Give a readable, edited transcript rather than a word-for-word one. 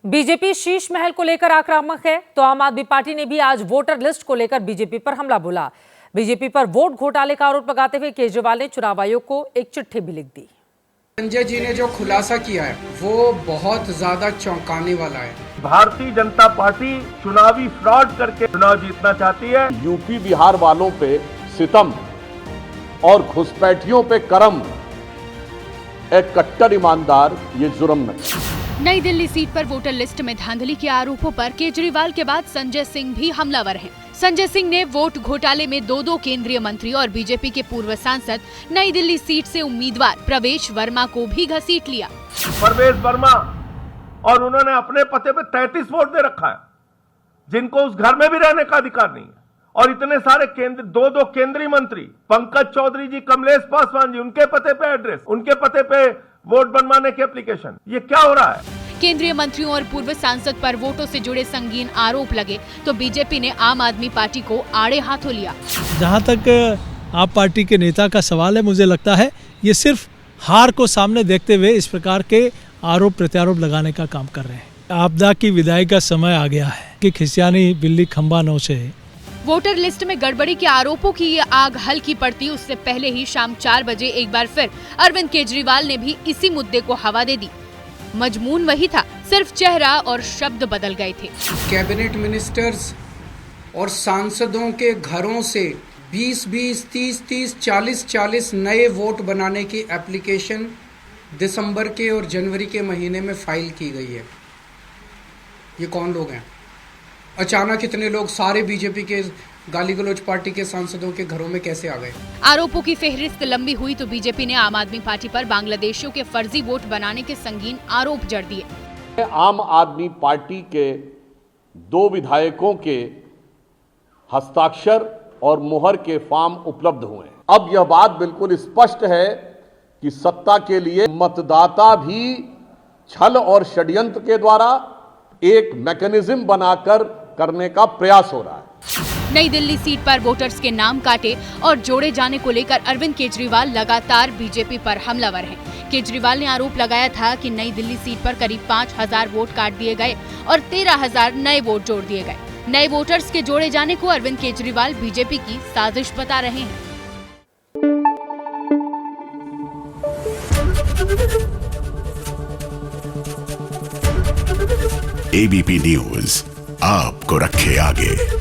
BJP Sheesh Mahal को लेकर आक्रामक है तो आम आदमी पार्टी ने भी आज वोटर लिस्ट को लेकर बीजेपी पर हमला बोला। बीजेपी पर वोट घोटाले का आरोप लगाते हुए केजरीवाल ने चुनाव आयोग को एक चिट्ठी भी लिख दी। संजय जी ने जो खुलासा किया है वो बहुत ज्यादा चौंकाने वाला है। भारतीय जनता पार्टी चुनावी फ्रॉड करके चुनाव जीतना चाहती है। यूपी बिहार वालों पे सितम और घुसपैठियों पे करम, एक कट्टर ईमानदार ये जुर्म नहीं। नई दिल्ली सीट पर वोटर लिस्ट में धांधली के आरोपों पर केजरीवाल के बाद संजय सिंह भी हमलावर हैं। संजय सिंह ने वोट घोटाले में दो केंद्रीय मंत्री और बीजेपी के पूर्व सांसद नई दिल्ली सीट से उम्मीदवार प्रवेश वर्मा को भी घसीट लिया। प्रवेश वर्मा और उन्होंने अपने पते पे 33 वोट दे रखा है, जिनको उस घर में भी रहने का अधिकार नहीं है। और इतने सारे दो केंद्रीय मंत्री, पंकज चौधरी जी, कमलेश पासवान जी, उनके पते पे एड्रेस, उनके पते पे वोट बनवाने की एप्लीकेशन। ये क्या हो रहा है? केंद्रीय मंत्रियों और पूर्व सांसद पर वोटों से जुड़े संगीन आरोप लगे तो बीजेपी ने आम आदमी पार्टी को आड़े हाथों लिया। जहां तक आप पार्टी के नेता का सवाल है, मुझे लगता है ये सिर्फ हार को सामने देखते हुए इस प्रकार के आरोप प्रत्यारोप लगाने का काम कर रहे हैं। आपदा की विदाई का समय आ गया है कि खिसियानी बिल्ली खंबा नोचे। वोटर लिस्ट में गड़बड़ी के आरोपों की ये आग हल्की पड़ती उससे पहले ही शाम 4 बजे एक बार फिर अरविंद केजरीवाल ने भी इसी मुद्दे को हवा दे दी। मजमून वही था, सिर्फ चेहरा और शब्द बदल गए थे। कैबिनेट मिनिस्टर्स और सांसदों के घरों से 20-20, 30-30, 40-40 नए वोट बनाने की एप्लीकेशन दिसंबर के और जनवरी के महीने में फाइल की गई है। ये कौन लोग हैं? अचानक इतने लोग सारे बीजेपी के गाली गलौज पार्टी के सांसदों के घरों में कैसे आ गए? आरोपों की फेहरिस्त लंबी हुई तो बीजेपी ने आम आदमी पार्टी पर बांग्लादेशियों के फर्जी वोट बनाने के संगीन आरोप जड़ दिए। आम आदमी पार्टी के 2 विधायकों के हस्ताक्षर और मुहर के फॉर्म उपलब्ध हुए हैं। अब यह बात बिल्कुल स्पष्ट है कि सत्ता के लिए मतदाता भी छल और षड्यंत्र के द्वारा एक मैकेनिज्म बनाकर करने का प्रयास हो रहा है। नई दिल्ली सीट पर वोटर्स के नाम काटे और जोड़े जाने को लेकर अरविंद केजरीवाल लगातार बीजेपी पर हमलावर हैं। केजरीवाल ने आरोप लगाया था कि नई दिल्ली सीट पर करीब 5000 वोट काट दिए गए और 13000 नए वोट जोड़ दिए गए। नए वोटर्स के जोड़े जाने को अरविंद केजरीवाल बीजेपी की साजिश बता रहे हैं। एबीपी न्यूज आपको रखे आगे।